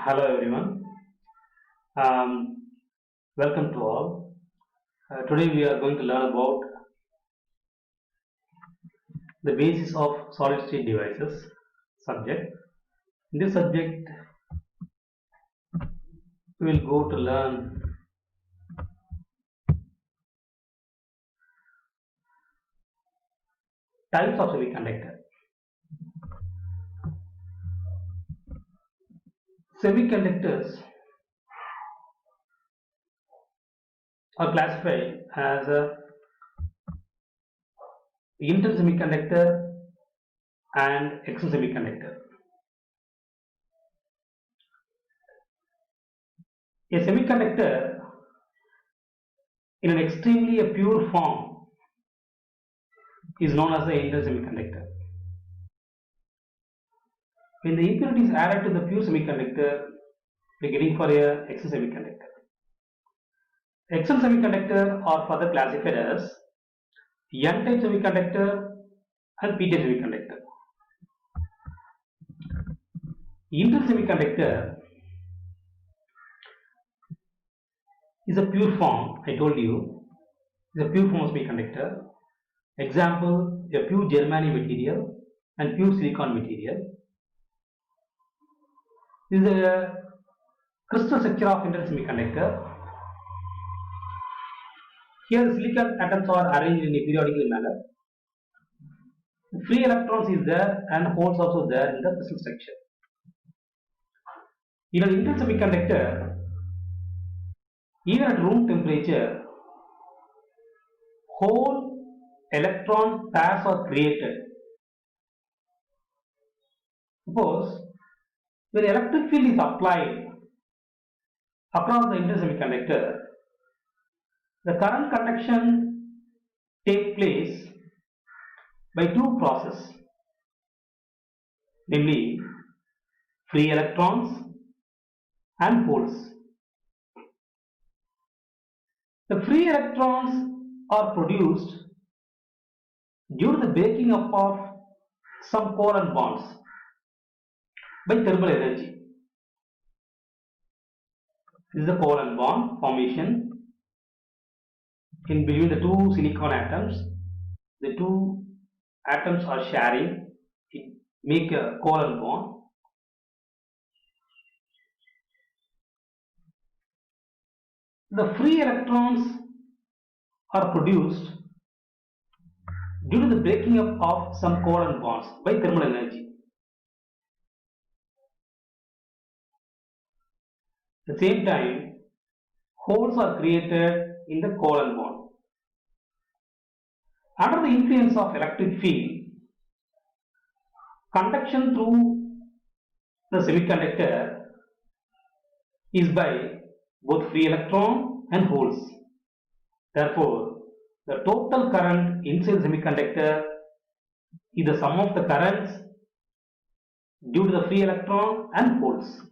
Hello everyone. Um, Welcome to all. Today we are going to learn about the basis of solid state devices subject. In this subject, we will go to learn types of semiconductor. Semiconductors are classified as a intrinsic semiconductor and extrinsic semiconductor. A semiconductor in an extremely pure form is known as the intrinsic semiconductor. When the impurity is added to the pure semiconductor, we are getting for a extrinsic semiconductor. External semiconductor are further classified as N-type semiconductor and P-type semiconductor. Intrinsic semiconductor is a pure form, I told you, is a pure form of semiconductor. Example, a pure germanium material and pure silicon material. This is a crystal structure of intrinsic semiconductor. Here the silicon atoms are arranged in a periodical manner. Free electrons is there and holes also there in the crystal structure. In an intrinsic semiconductor, even at room temperature, whole electron pairs are created. Suppose when electric field is applied across the intrinsic semiconductor, the current conduction takes place by two processes, namely free electrons and holes. The free electrons are produced due to the breaking up of some covalent bonds by thermal energy. This is the covalent bond formation in between the two silicon atoms. The two atoms are sharing, it make a covalent bond. The free electrons are produced due to the breaking up of some covalent bonds by thermal energy. At the same time, holes are created in the covalent bond. Under the influence of electric field, conduction through the semiconductor is by both free electron and holes. Therefore, the total current inside the semiconductor is the sum of the currents due to the free electron and holes.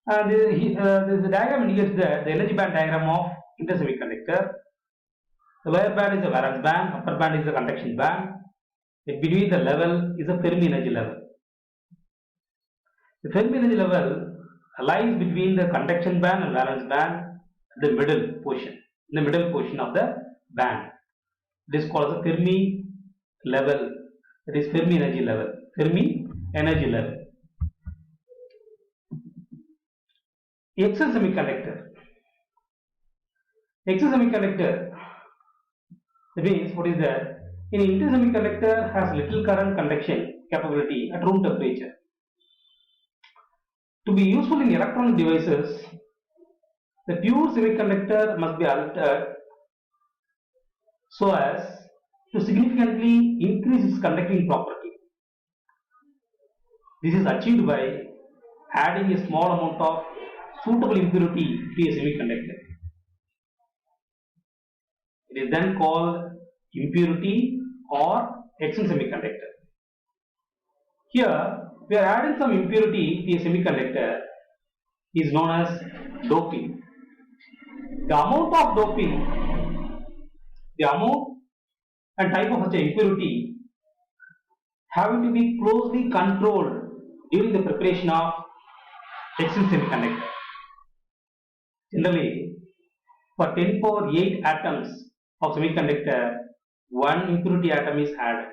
This diagram indicates the energy band diagram of intrinsic semiconductor. The lower band is the valence band, upper band is the conduction band. In between the level is the Fermi energy level. The Fermi energy level lies between the conduction band and valence band, the middle portion, in the middle portion of the band. This is called the Fermi level. That is Fermi energy level. Fermi energy level. Extrinsic semiconductor. Extrinsic semiconductor, that means what is that? In intrinsic semiconductor has little current conduction capability at room temperature. To be useful in electronic devices, the pure semiconductor must be altered so as to significantly increase its conducting property. This is achieved by adding a small amount of suitable impurity to a semiconductor. It is then called impurity or extrinsic semiconductor. Here we are adding some impurity to a semiconductor is known as doping. The amount of doping, the amount and type of such a impurity having to be closely controlled during the preparation of extrinsic semiconductor. Generally, for 10 power 8 atoms of semiconductor, one impurity atom is added.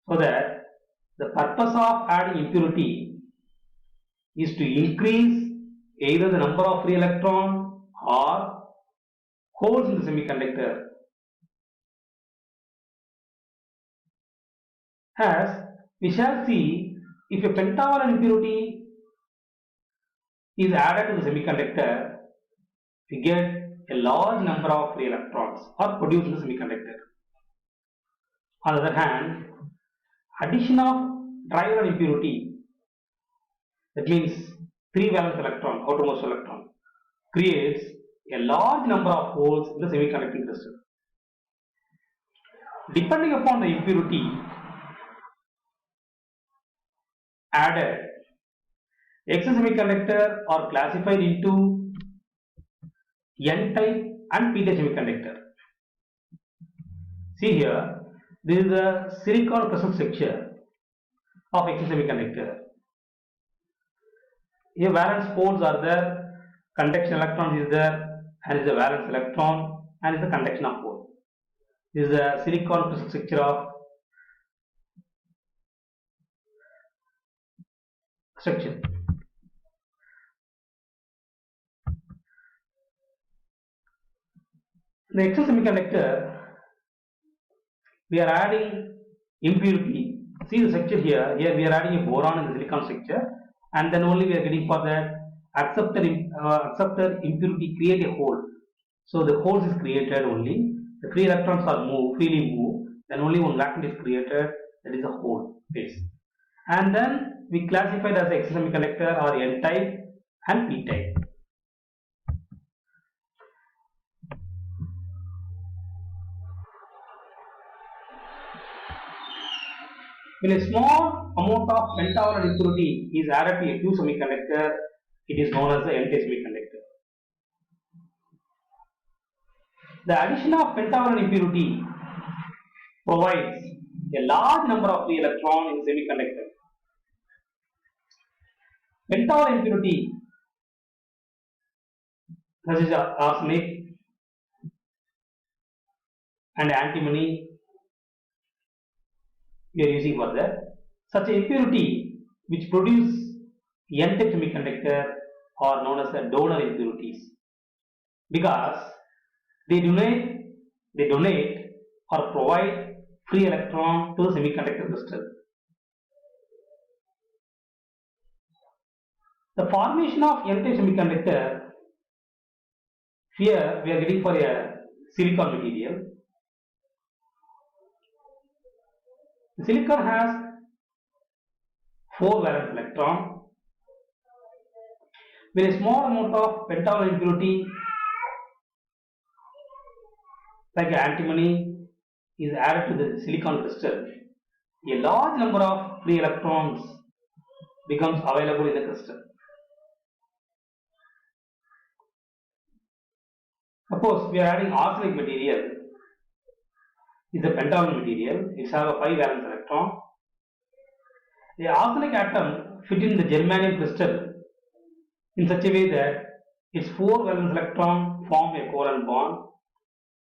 So that the purpose of adding impurity is to increase either the number of free electron or holes in the semiconductor. As we shall see, if a pentavalent impurity is added to the semiconductor, we get a large number of free electrons are produced in the semiconductor. On the other hand, addition of trivalent impurity, that means 3 valence electron, outermost electron, creates a large number of holes in the semiconducting crystal. Depending upon the impurity added, excess semiconductor are classified into N-type and P-type semiconductor. See here, this is a silicon crystal structure of excess semiconductor. Here valence poles are there, conduction electron is there, and is a valence electron, and is the conduction of pole. This is a silicon crystal structure of structure. The excess semiconductor, we are adding impurity. See the structure here. Here we are adding a boron in the silicon structure, and then only we are getting for that acceptor impurity create a hole. So the hole is created only. The free electrons are freely move. Then only one vacuum is created. That is a hole phase. And then we classify it as excess semiconductor or N-type and P-type. When a small amount of pentavalent impurity is added to a pure semiconductor, it is known as the N-type semiconductor. The addition of pentavalent impurity provides a large number of free electrons in semiconductor. Pentavalent impurity, such as arsenic and antimony, we are using for that. Such impurity which produce N-type semiconductor are known as the donor impurities, because they donate or provide free electron to the semiconductor crystal. The formation of N-type semiconductor, here we are getting for a silicon material. The silicon has 4 valence electron. When a small amount of pentavalent impurity like antimony is added to the silicon crystal, a large number of free electrons becomes available in the crystal. Suppose we are adding arsenic material, is a pentavalent material, it has a 5 valence electron. The arsenic atom fit in the germanium crystal in such a way that its 4 valence electron form a covalent bond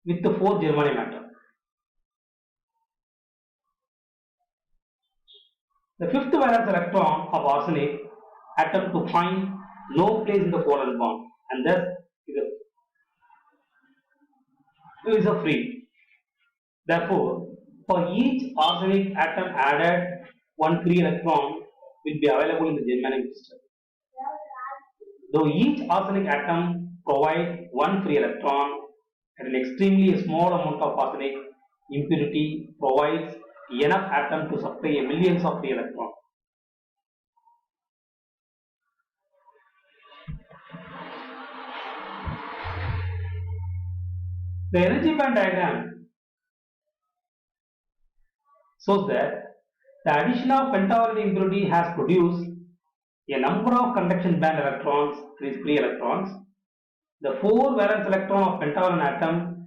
with the 4 germanium atom. The 5th valence electron of arsenic atom to find no place in the covalent bond, and thus is a free. Therefore, for each arsenic atom added, one free electron will be available in the germanium crystal. Though each arsenic atom provides one free electron, an extremely small amount of arsenic impurity provides enough atom to supply millions of free electrons. The energy band diagram shows that the addition of pentavalent impurity has produced a number of conduction band electrons, these free electrons. The 4 valence electron of pentavalent atom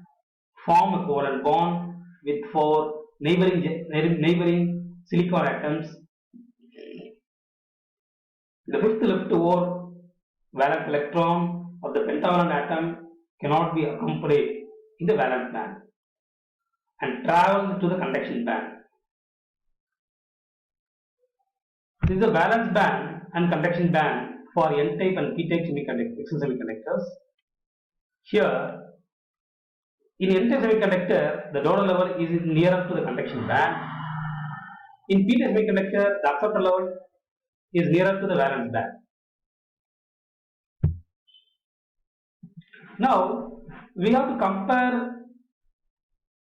form a covalent bond with 4 neighboring silicon atoms, the fifth left over valence electron of the pentavalent atom cannot be accompanied in the valence band and travels to the conduction band. This is the valence band and conduction band for N-type and P-type semiconductors. Here, in N-type semiconductor, the donor level is nearer to the conduction band. In P-type semiconductor, the acceptor level is nearer to the valence band. Now, we have to compare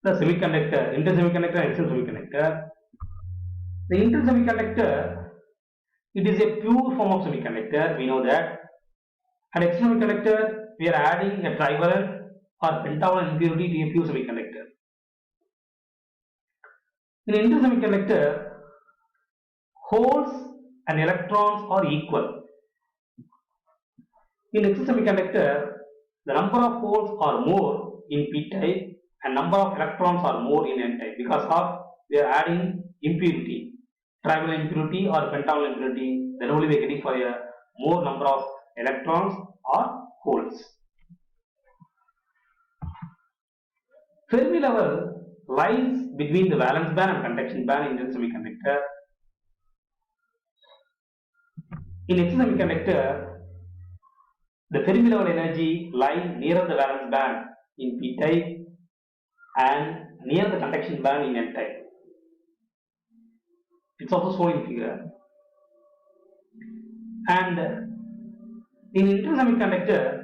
the semiconductor, N-type semiconductor and X-type semiconductor. The N-type semiconductor, it is a pure form of semiconductor, we know that. And X-type semiconductor, we are adding a trivalent or pentavalent impurity to a pure semiconductor. In N-type semiconductor, holes and electrons are equal. In X-type semiconductor, the number of holes are more in P-type and number of electrons are more in N-type because of we are adding impurity, trivalent impurity or pentavalent impurity. Then only we are getting for a more number of electrons or holes. Fermi level lies between the valence band and conduction band in the semiconductor. In X semiconductor, the Fermi level energy lies nearer the valence band in P-type and near the conduction band in N-type. It's also shown in figure. And in intrinsic semiconductor,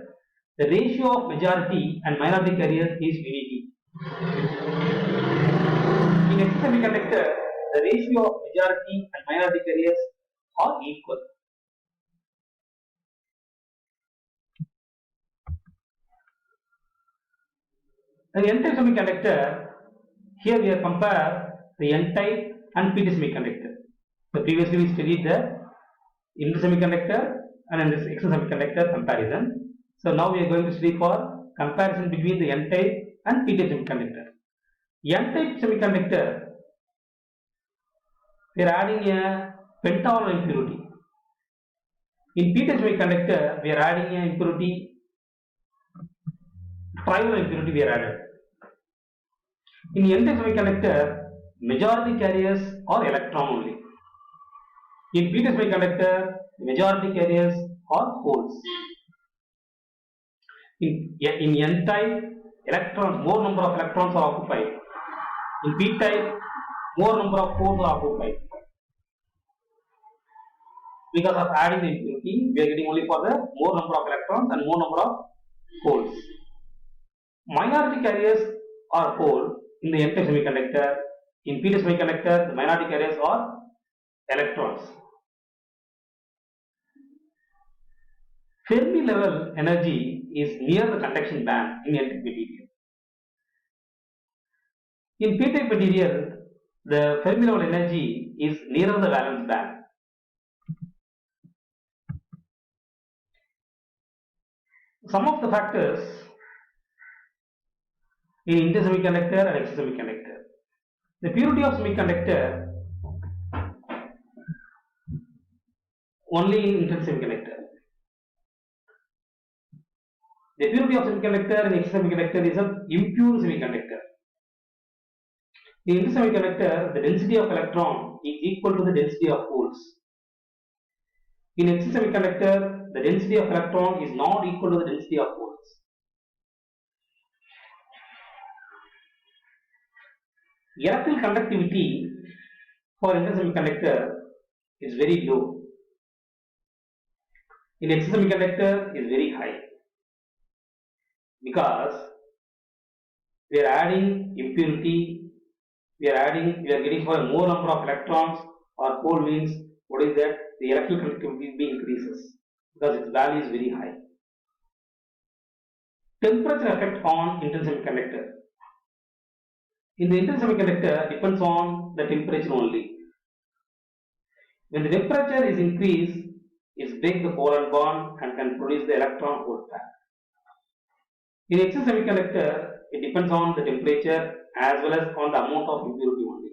the ratio of majority and minority carriers is unity. In X semiconductor, the ratio of majority and minority carriers are equal. In N-type semiconductor, here we have compared the N-type and P-type semiconductor. So previously we studied the N-type semiconductor and X semiconductor comparison. So now we are going to study for comparison between the N-type and P-type semiconductor. N-type semiconductor, we are adding a pentavalent impurity. In P-type semiconductor, we are adding a impurity, trivalent impurity we are added. In N-type semiconductor, majority carriers are electron only. In P-type semiconductor, majority carriers are holes. In N-type, electrons, more number of electrons are occupied. In P-type, more number of holes are occupied. Because of adding the impurity, we are getting only for the more number of electrons and more number of holes. Minority carriers are hole in the N-type semiconductor. In P-type semiconductor, the minority carriers are electrons. Fermi level energy is near the conduction band in N-type material. In P-type material, the Fermi level energy is nearer the valence band. Some of the factors in intrinsic semiconductor and X semiconductor. The purity of semiconductor only in intrinsic semiconductor. The purity of semiconductor in X semiconductor is an impure semiconductor. In intrinsic semiconductor, the density of electron is equal to the density of holes. In X semiconductor, the density of electron is not equal to the density of holes. Electrical conductivity for intrinsic semiconductor is very low. In X semiconductor is very high because we are adding impurity, we are getting for a more number of electrons or hole means what is that? The electrical conductivity increases because its value is very high. Temperature effect on intrinsic semiconductor. In the intrinsic semiconductor depends on the temperature only. When the temperature is increased, it breaks the covalent bond and can produce the electron hole pair. In X semiconductor, it depends on the temperature as well as on the amount of impurity only.